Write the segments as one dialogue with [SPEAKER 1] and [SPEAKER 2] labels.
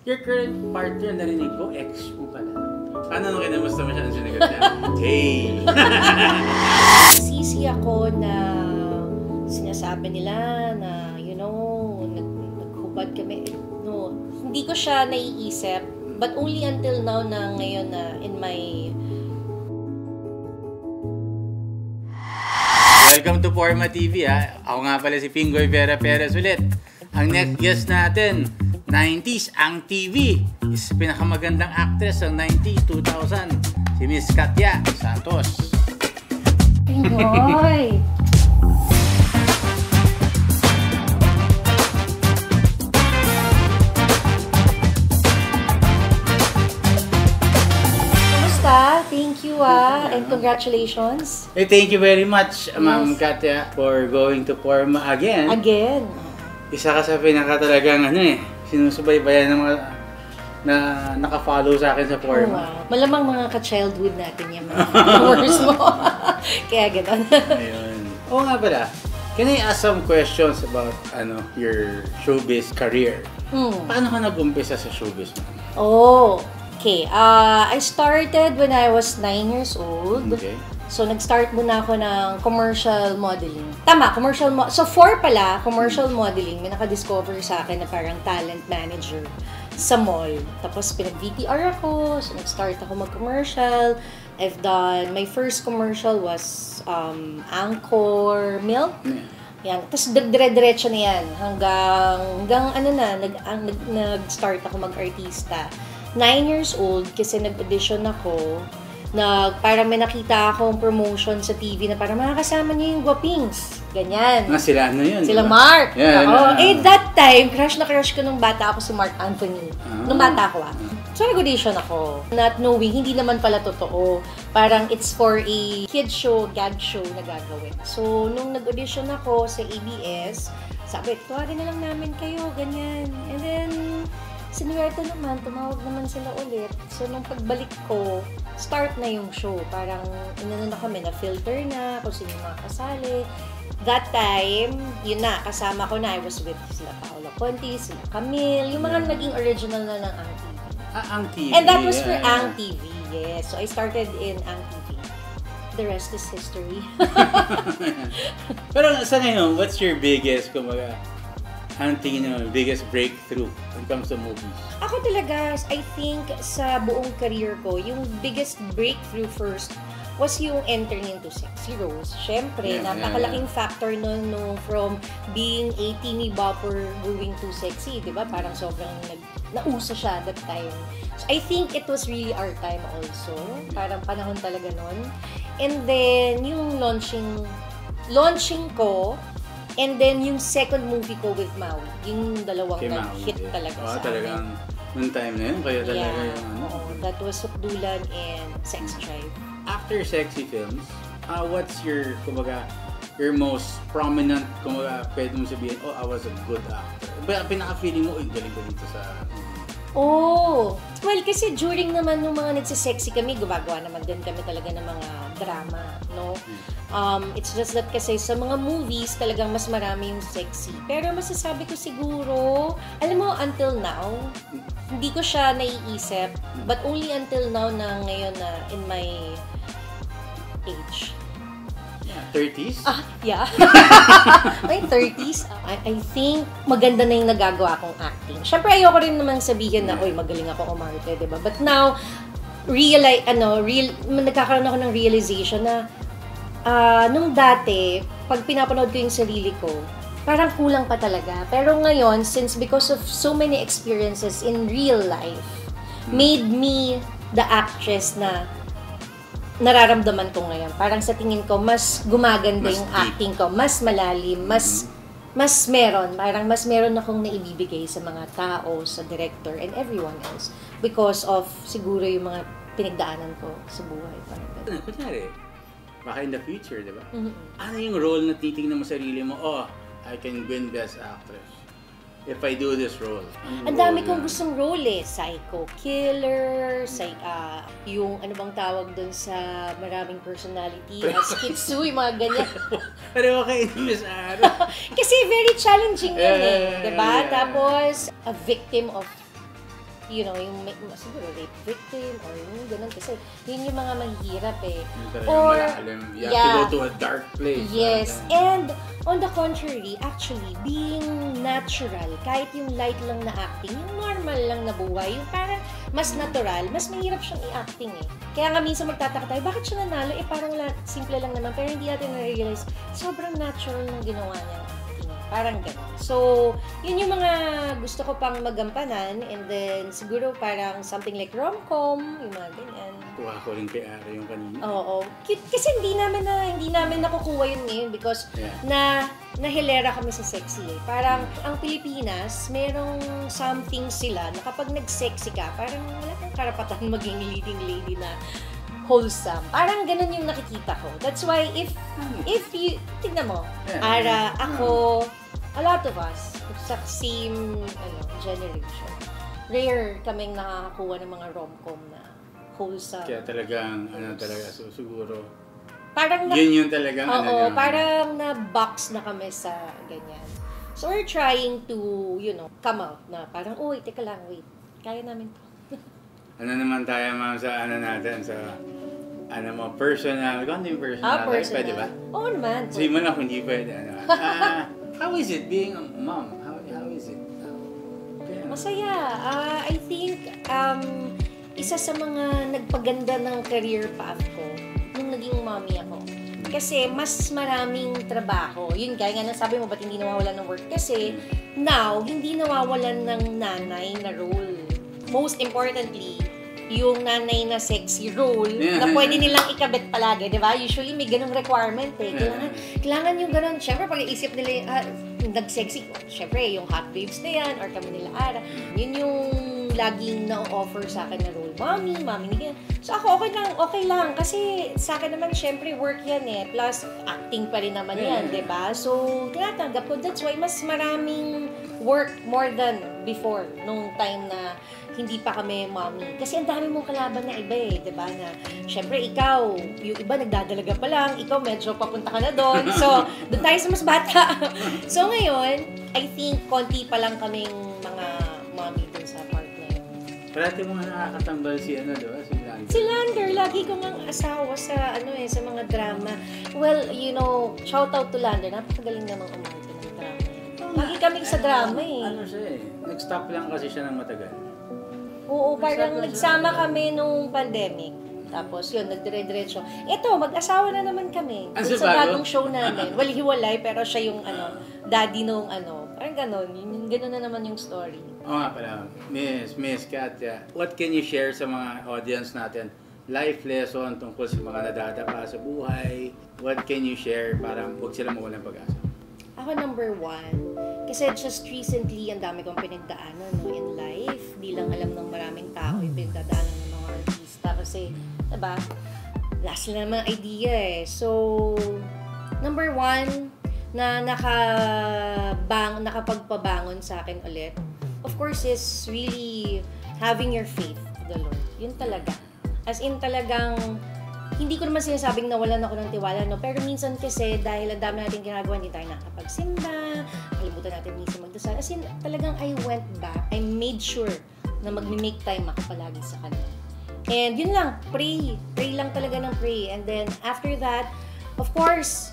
[SPEAKER 1] Your current partner, narinig ko, ex mo pala. Paano nung kinamusta mo siya? Ang sinagot niya? Hey!
[SPEAKER 2] Sisi ako na sinasabi nila na, you know, naghubad kami. No, hindi ko siya naiisip. But only until now na ngayon na in my...
[SPEAKER 1] Welcome to Porma TV ha. Ako nga pala si Pingoy Vera Perez ulit. Ang next guest natin, 90s ang TV. Is pinakamagandang actress ng 90s, 2000. Si Miss Katya Santos.
[SPEAKER 2] Pingoy! Thank you and congratulations.
[SPEAKER 1] Hey, thank you very much, Ma'am Katya, for going to Porma again.
[SPEAKER 2] Again.
[SPEAKER 1] Isa ka sa pinaka talagang sinusubaybayan ng mga na naka-follow sa akin sa Porma.
[SPEAKER 2] Oh, wow. Malamang mga ka-childhood natin yung mga followers mo. Kaya gano'n.
[SPEAKER 1] Ayun. Oo nga pala. Can I ask some questions about your showbiz career? Paano ka nag-umpisa sa showbiz mo?
[SPEAKER 2] Oh, okay. I started when I was 9 years old.
[SPEAKER 1] Okay.
[SPEAKER 2] So, nag-start muna ako ng commercial modeling. Tama, so, 4 pala, commercial modeling. May naka-discover sa akin na parang talent manager sa mall. Tapos, pinag-VTR ako. So, nag-start ako mag-commercial. I've done, my first commercial was Anchor Milk. Yan. Tapos, dire-diretso na yan. Hanggang nag-start ako mag-artista. 9 years old kasi nag-audition ako. Parang may nakita akong promotion sa TV na parang makakasama niyo yung Guapings. Ganyan.
[SPEAKER 1] Sila yun?
[SPEAKER 2] Sila
[SPEAKER 1] diba?
[SPEAKER 2] Mark.
[SPEAKER 1] Yeah,
[SPEAKER 2] that time, crush na crush ko nung bata ako si Mark Anthony. Nung bata ako So, nag-audition ako. Not knowing, hindi naman pala totoo. Parang it's for a kid show, gag show na gagawin. So, nung nag-audition ako sa ABS, sabi, tuwagin na lang namin kayo, ganyan. And then, sinuwerte naman, tumawag naman sila ulit. So, nung pagbalik ko, start na yung show. Parang, na kami, na-filter na, kung sino mga kasali. That time, yun na, kasama ko na, I was with sila Paolo Conti, sila Camille, yung mga naging original na ng Ang TV.
[SPEAKER 1] Ang TV.
[SPEAKER 2] And that was for Ang TV, yes. So, I started in Ang TV. The rest is history.
[SPEAKER 1] Pero sa ngayon, what's your biggest, ang tingin nyo, biggest breakthrough when it comes to movies?
[SPEAKER 2] Ako talaga, I think sa buong career ko, yung biggest breakthrough first was yung entering into sexy roles. Siyempre, napakalaking factor nun from being a teeny bopper going to sexy, di ba? Parang sobrang nauso siya that time. So, I think it was really our time also. Parang panahon talaga nun. And then, yung launching ko, and then, yung second movie ko with Maui, yung dalawang hit talaga sa
[SPEAKER 1] talagang noong time na yun, kaya talaga yung
[SPEAKER 2] that was Sukdulan and Sex Drive.
[SPEAKER 1] After sexy films, what's your most prominent, pwede mo sabihin, I was a good actor. Pinaka-feeling mo, galing ko dito sa...
[SPEAKER 2] Well, kasi during naman nung mga nagsisexy kami, gumagawa naman din kami talaga ng mga drama, no? It's just that kasi sa mga movies, talagang mas marami yung sexy. Pero masasabi ko siguro, alam mo, until now, hindi ko siya naiisip, but only until now na ngayon na in my age.
[SPEAKER 1] 30s?
[SPEAKER 2] Yeah. My 30s. I think maganda na yung nagagawa kong acting. Siyempre, ayoko rin naman sabihin na, magaling ako umarte, diba? But now, nagkakaroon ako ng realization na nung dati, pag pinapanood ko yung sarili ko, parang kulang pa talaga. Pero ngayon, because of so many experiences in real life, made me the actress na nararamdaman ko ngayon. Parang sa tingin ko, mas gumaganda yung acting ko, mas malalim, mas meron. Parang mas meron akong naibibigay sa mga tao, sa director, and everyone else. Because of, siguro, yung mga pinagdaanan ko sa buhay.
[SPEAKER 1] Kunyari, baka in the future, di ba? Ano yung role na titingnan mo sarili mo, I can win Best Actress if I do this role?
[SPEAKER 2] Ang dami kong gustong role psycho killer, yung ano bang tawag dun sa maraming personality, schizo, yung mga ganyan.
[SPEAKER 1] Pero okay, Miss Ara.
[SPEAKER 2] Kasi very challenging yun diba? Tapos, a victim of siguro rape victim or yung ganun kasi yun yung mga mahihirap eh.
[SPEAKER 1] Yung malalim. You have to go to a dark place.
[SPEAKER 2] Yes. And on the contrary, actually, being natural, kahit yung light lang na acting, yung normal lang na buhay, yung parang mas natural, mas mahirap siyang i-acting eh. Kaya nga minsan magtataka tayo, bakit siya nanalo? Parang simple lang naman, pero hindi natin na-realize, sobrang natural ng ginawa niya. Parang gano'n. So, yun yung mga gusto ko pang magampanan and then siguro parang something like rom-com, yung mga ganyan.
[SPEAKER 1] Kuha ko rin kay Ara yung kanina.
[SPEAKER 2] Oo. Kasi hindi namin nakukuha yun ngayon because nahilera kami sa sexy eh. Parang ang Pilipinas, merong something sila na kapag nag-sexy ka, parang wala kang karapatan maging leading lady na wholesome. Parang ganun yung nakikita ko. That's why if you, tignan mo, Ara, ako, a lot of us, sa same generation, rare kaming nakakakuha ng mga rom-com na wholesome.
[SPEAKER 1] Kaya talagang, so siguro,
[SPEAKER 2] parang
[SPEAKER 1] yun yung talagang,
[SPEAKER 2] parang na-box na kami sa ganyan. So we're trying to, come out na parang, teka lang, wait, kaya namin to.
[SPEAKER 1] Ano naman tayo ma'am sa natin sa personal, konting personal.
[SPEAKER 2] Personal.
[SPEAKER 1] Pwede ba?
[SPEAKER 2] Oo naman.
[SPEAKER 1] Sabi mo na kung hindi pwede. How is it being a mom? How is it?
[SPEAKER 2] Masaya. I think isa sa mga nagpaganda ng career path ko nung naging mommy ako. Kasi mas maraming trabaho. Yun, gaya nga sabi mo, ba't hindi nawawalan ng work? Kasi now, hindi nawawalan ng nanay na role. Most importantly, yung nanay na sexy role na pwede nilang ikabit palagi, di ba? Usually may ganung requirement eh. Kailangan yung ganun. Siyempre, pag iisip nila, nag-sexy, siyempre, yung hot babes na yan, or kami nila Ara, yun yung laging na-offer sa akin na role. Mami ni ganyan. So ako, okay lang. Kasi sa akin naman, siyempre, work yan eh. Plus, acting pa rin naman yan, di ba? So, tinatanggap ko. That's why mas maraming work more than before, nung time na hindi pa kami mommy. Kasi ang dami mong kalaban na iba eh, di ba? Na, syempre, ikaw, yung iba nagdadalaga pa lang, ikaw medyo papunta ka na doon. So, doon tayo sa mas bata. So, ngayon, I think, konti pa lang kaming mga mommy dun sa part na yun.
[SPEAKER 1] Parati mo nga nakakatambal si diba? Si Lander.
[SPEAKER 2] Si Lander, lagi ko ngang asawa sa, sa mga drama. Well, shout out to Lander, napakagaling namang umarte ng drama. Lagi kaming sa drama eh.
[SPEAKER 1] Nag-stop lang kasi siya ng matagal.
[SPEAKER 2] Oo, parang nagsama kami nung pandemic. Tapos yun, nagdire-diretso. Ito, mag-asawa na naman kami. Sa bagong show namin. Well, hiwalay, pero siya yung daddy nung Parang ganon. Ganon na naman yung story.
[SPEAKER 1] Oo nga pala. Miss Katya, what can you share sa mga audience natin? Life lesson tungkol sa mga nadadapa sa buhay. What can you share para huwag sila mawalan pag-asa?
[SPEAKER 2] Ako number 1, kasi just recently, ang dami kong pinagdaanan in life. Di lang alam ng maraming tao yung pinagdadaanan ng mga artista. Kasi, diba, wala sila naman idea eh. So, number 1, na nakapagpabangon sa akin ulit, of course, is really having your faith to the Lord. Yun talaga. As in talagang, hindi ko naman sinasabing nawalan ako ng tiwala, no? Pero minsan kasi, dahil ang dami natin ginagawa, hindi tayo nakakapagsimba, kalimutan natin minsan magdasal. As in, talagang I went back, I made sure na mag-make time ako palagi sa Kanya. And yun lang, pray lang talaga ng pray. And then, after that, of course,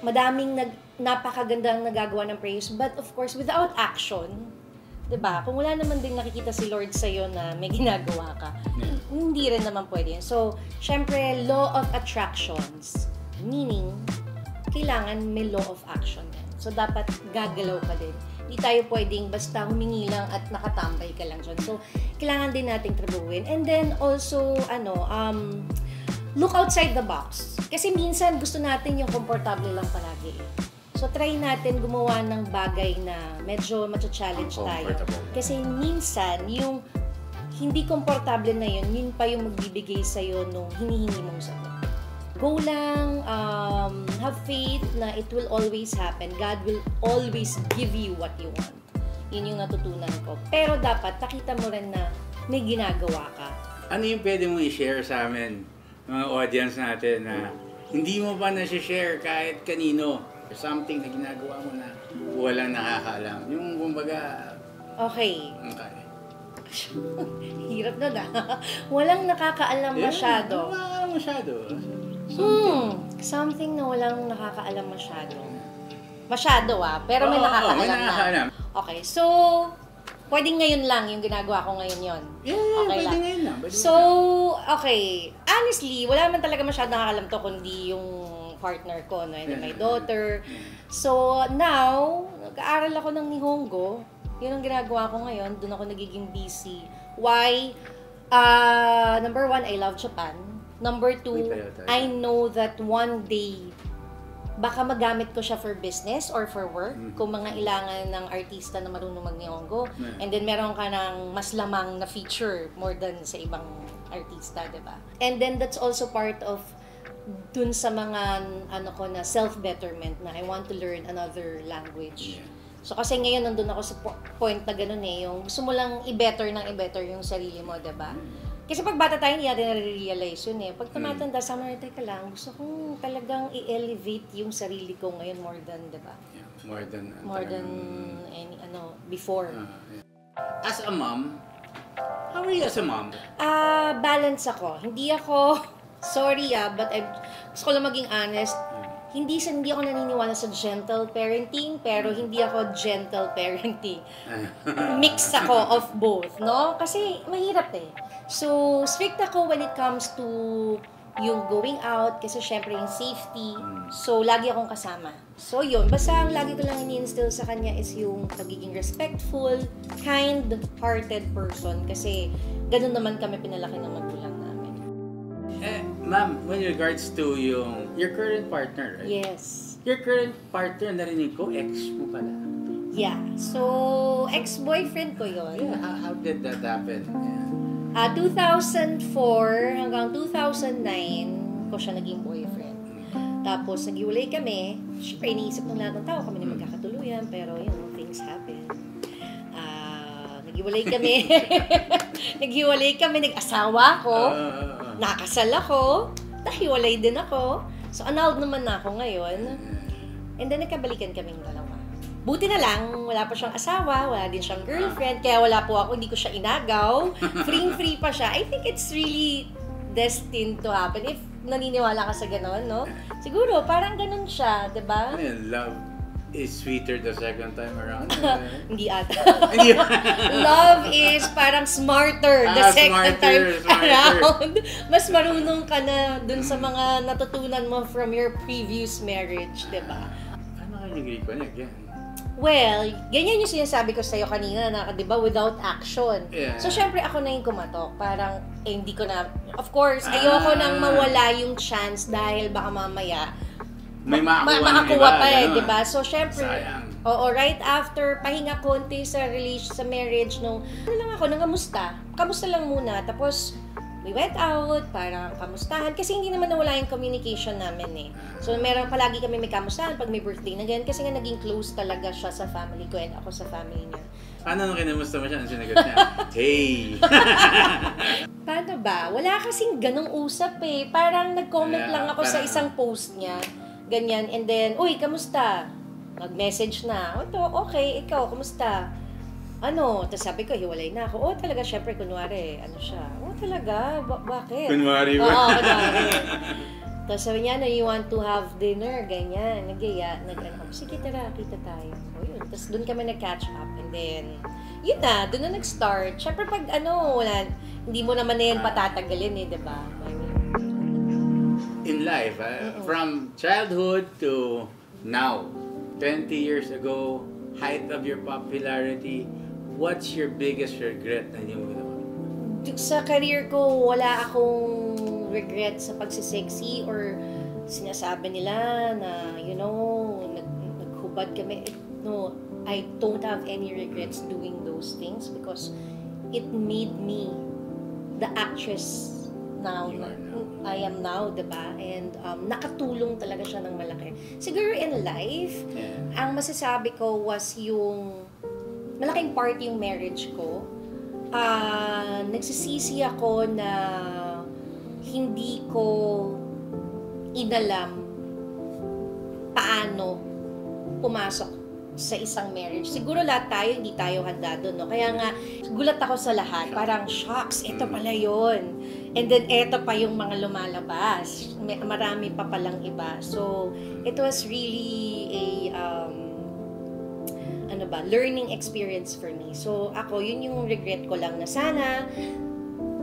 [SPEAKER 2] madaming napakagandang nagagawa ng prayers, but of course, without action, diba? Kung wala naman din nakikita si Lord sa'yo na may ginagawa ka, hindi rin naman pwede yun. So, syempre, law of attractions. Meaning, kailangan may law of action yan. So, dapat gagalaw ka din. Hindi tayo pwedeng basta humingi lang at nakatambay ka lang dyan. So, kailangan din nating trabuhin. And then, also, look outside the box. Kasi minsan, gusto natin yung komportable lang palagi eh. So, try natin gumawa ng bagay na medyo macha-challenge tayo. Kasi minsan, yung hindi komportable na yun, yun pa yung magbibigay sa'yo nung hinihingi mong sagot. Go lang, have faith na it will always happen. God will always give you what you want. Yun yung natutunan ko. Pero dapat, nakita mo rin na may ginagawa ka.
[SPEAKER 1] Ano yung pwede mong i-share sa amin, mga audience natin, na hindi mo pa na-share kahit kanino? Something na ginagawa mo na walang nakakaalam. Yung kumbaga...
[SPEAKER 2] Okay. Hirap na Walang nakakaalam masyado.
[SPEAKER 1] Nakakaalam masyado.
[SPEAKER 2] Something na walang nakakaalam masyado. Masyado pero may nakakaalam
[SPEAKER 1] may nakakaalam.
[SPEAKER 2] na. Okay, so, pwedeng ngayon lang yung ginagawa ko ngayon yon.
[SPEAKER 1] Yeah,
[SPEAKER 2] okay
[SPEAKER 1] pwede
[SPEAKER 2] lang.
[SPEAKER 1] ngayon lang.
[SPEAKER 2] So, okay. Honestly, wala naman talaga masyado nakakaalam to kundi yung partner ko, no? And my daughter. So, now, nag-aaral ako ng Nihongo. Yun ang ginagawa ko ngayon. Doon ako nagiging busy. Why? Number 1, I love Japan. Number 2, I know that one day, baka magamit ko siya for business or for work. Kung mga ilangan ng artista na marunong mag-Nihongo. And then, meron ka ng mas lamang na feature more than sa ibang artista, diba? And then, that's also part of dun sa mga ko na self-betterment na I want to learn another language. So kasi ngayon nandun ako sa point na ganun yung gusto mo lang i-better yung sarili mo, diba? Kasi pag bata tayo, hindi natin na-realize yun Pag tumatanda, teka lang, gusto kong talagang i-elevate yung sarili ko ngayon more than, diba?
[SPEAKER 1] Yeah, more than
[SPEAKER 2] any, before.
[SPEAKER 1] As a mom, how are you as a mom?
[SPEAKER 2] Balance ako. Hindi ako, sorry but gusto ko lang maging honest. Hindi ako naniniwala sa gentle parenting, pero hindi ako gentle parenting. Mix ako of both, no? Kasi mahirap So, strict ako when it comes to yung going out, kasi syempre yung safety. So, lagi akong kasama. So, yun. Basta ang lagi ko lang ini-instill sa kanya is yung pagiging respectful, kind-hearted person. Kasi ganun naman kami pinalaki ng magulang namin.
[SPEAKER 1] Ma'am, with regards to your current partner, right?
[SPEAKER 2] Yes.
[SPEAKER 1] Your current partner, narinig ko, ex mo pala.
[SPEAKER 2] Yeah. So, ex-boyfriend ko yun.
[SPEAKER 1] Yeah, how did that happen?
[SPEAKER 2] 2004 hanggang 2009 ko siya naging boyfriend. Tapos, naghiwalay kami. Siyempre, iniisip ng lahat ng tao kami na magkakatuluyan, pero things happen. Naghiwalay kami. Nag-asawa ako. Nakasal ako. Nahiwalay din ako. So, annulled naman na ako ngayon. And then, nagkabalikan kaming dalawa. Buti na lang, wala pa siyang asawa, wala din siyang girlfriend, kaya wala po ako, hindi ko siya inagaw. Free pa siya. I think it's really destined to happen. If naniniwala ka sa ganon, no? Siguro, parang ganon siya, diba?
[SPEAKER 1] Love is sweeter the second time around.
[SPEAKER 2] Hindi ata. Love is parang smarter the second time around. Mas marunong ka na dun sa mga natutunan mo from your previous marriage, diba?
[SPEAKER 1] Ano kayo nag-reconnect yan?
[SPEAKER 2] Well, ganyan yung sinasabi ko sa'yo kanina na, di ba, without action.
[SPEAKER 1] Yeah.
[SPEAKER 2] So, syempre ako na yung kumatok. Parang, hindi ko na, of course, ayoko nang mawala yung chance dahil baka mamaya,
[SPEAKER 1] may
[SPEAKER 2] makakuha pa di ba? So, syempre,
[SPEAKER 1] sayang.
[SPEAKER 2] Oo, right after, pahinga konti sa marriage, nangamusta. Kamusta lang muna. Tapos, we went out, parang kamustahan. Kasi hindi naman nawala yung communication namin So, palagi kami may kamustahan pag may birthday na ganyan. Kasi nga naging close talaga siya sa family ko and ako sa family niya.
[SPEAKER 1] Paano nung kinamusta mo siya? Ang sinagot niya? Hey!
[SPEAKER 2] Paano ba? Wala kasing ganong usap Parang nag-comment lang ako sa isang post niya. Ganyan. And then, uy, kamusta? Nag-message na. Okay, ikaw, kamusta? Tapos sabi ko, hiwalay na ako. Talaga, syempre, kunwari, siya? Talaga? Bakit?
[SPEAKER 1] Kunwari ba?
[SPEAKER 2] Oo, kunwari. Tapos sabi niya, you want to have dinner? Ganyan. Sige, tara, kita tayo. So, yun. Tapos doon kami nag-catch up. And then, yun na, doon na nag-start. Syempre, pag hindi mo naman na yan patatagalin diba?
[SPEAKER 1] In life, from childhood to now, 20 years ago, height of your popularity, what's your biggest regret na hindi mo ginawa?
[SPEAKER 2] Sa career ko, wala akong regret sa pagsisexy or sinasabi nila na, naghubad kami. No, I don't have any regrets doing those things because it made me the actress now. I am now, diba? And nakatulong talaga siya ng malaki. Siguro in life, ang masasabi ko was yung malaking part yung marriage ko. Nagsisisi ako na hindi ko inalam paano pumasok sa isang marriage. Siguro lahat tayo, hindi tayo handa doon, no? Kaya nga, gulat ako sa lahat. Parang, shocks, ito pala yun. And then, ito pa yung mga lumalabas. Marami pa palang iba. So, it was really a, learning experience for me. So, ako, yun yung regret ko lang na sana,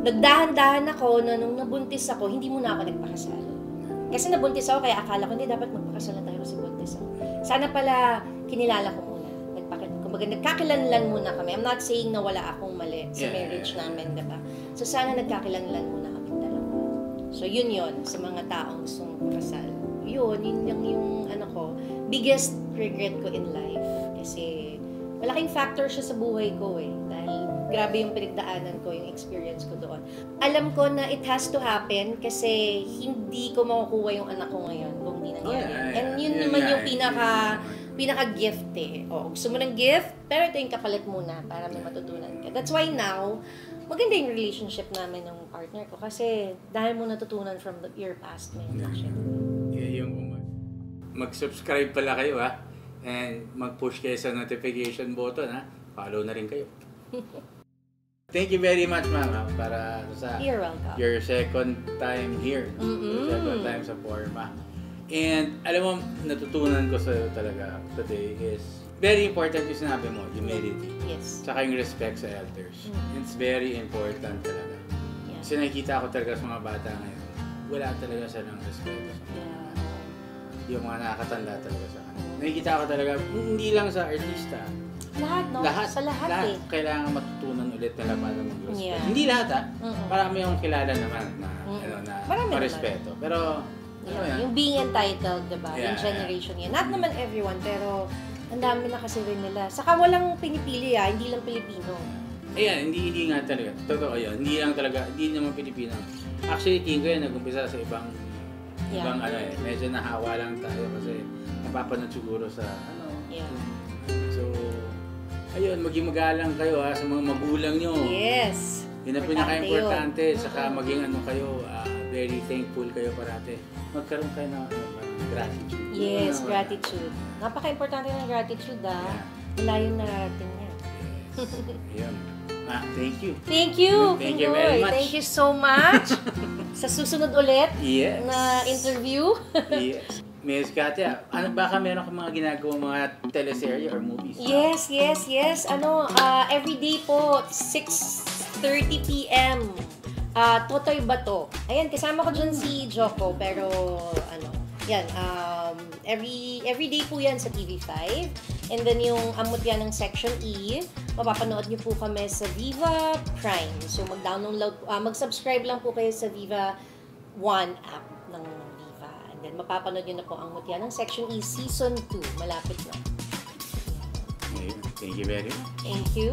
[SPEAKER 2] nagdahan-dahan ako na nung nabuntis ako, hindi muna ako nagpakasal. Kasi nabuntis ako, kaya akala ko, hindi, dapat magpakasal na tayo kasi buntis ako. Sana pala, kinilala ko muna. Kumbaga, nagkakilanlan muna kami. I'm not saying na wala akong mali sa marriage namin, diba? So, sana nagkakilanlan muna kami dalawa. So, yun sa mga taong gustong magpakasal. Yun yung biggest regret ko in life. Kasi, malaking factor siya sa buhay ko Dahil, grabe yung pinagdaanan ko, yung experience ko doon. Alam ko na it has to happen kasi hindi ko makukuha yung anak ko ngayon kung hindi nangyari. And yun naman yung pinaka-gift O, gusto mo ng gift, pero ito yung kapalit muna para may matutunan ka. That's why now, maganda yung relationship namin ng partner ko kasi dahil mo natutunan from your past actually.
[SPEAKER 1] Yung mag-subscribe pala kayo and mag-push kayo sa notification button follow na rin kayo. Thank you very much, Mama, para sa
[SPEAKER 2] You're welcome.
[SPEAKER 1] Your second time here. Your second time sa Forma. And alam mo, natutunan ko sa'yo talaga today is very important yung sinabi mo, humility.
[SPEAKER 2] Yes.
[SPEAKER 1] Tsaka yung respect sa elders. It's very important talaga.
[SPEAKER 2] Yeah.
[SPEAKER 1] Kasi nakikita ko talaga sa mga bata ngayon, wala talaga silang respeto sa mga yung mga nakakatanda talaga sa kanila. Nakikita ko talaga, hindi lang sa artista.
[SPEAKER 2] Lahat, no? Sa lahat
[SPEAKER 1] kailangan matutunan ulit nila para mag-respect.
[SPEAKER 2] Yeah.
[SPEAKER 1] Hindi lahat marami yung kilala naman na marespeto. Pero,
[SPEAKER 2] yung being entitled, diba?
[SPEAKER 1] Yeah.
[SPEAKER 2] Yung generation yan. Not naman everyone, pero ang dami na kasi rin nila. Saka walang pinipili hindi lang Pilipino.
[SPEAKER 1] Ayan, hindi nga talaga. Totoo yun. Hindi naman Pilipino. Actually, tingin ko yan, nag-umpisa sa ibang medyo nahawa lang tayo kasi napapanood siguro sa So, ayun, maging magalang kayo sa mga magulang nyo.
[SPEAKER 2] Yes.
[SPEAKER 1] Yun ang pinaka-importante. Saka maging kayo, very thankful kayo parate. Magkaroon kayo ng gratitude.
[SPEAKER 2] Yes, gratitude. Napaka-importante ng gratitude Malayo na natin yan.
[SPEAKER 1] Yes. Ayun. Thank you.
[SPEAKER 2] Thank you.
[SPEAKER 1] Thank you very much.
[SPEAKER 2] Thank you so much. Sa susunod ulit na interview.
[SPEAKER 1] Yes. Miss Katia, baka meron kang mga ginagawa mga teleserye or movies?
[SPEAKER 2] Yes. Every day po, 6:30 p.m. Totoy Bato. Ayan, kasama ko dyan si Joko, pero every day po yan sa TV5. And then yung Amot Yan ng Section E, mapapanood niyo po kami sa Viva Prime. So mag-subscribe lang po kayo sa Viva One app ng Viva. And then mapapanood niyo na po ang Amot Yan ng Section E Season 2. Malapit na.
[SPEAKER 1] Thank you very much.
[SPEAKER 2] Thank you.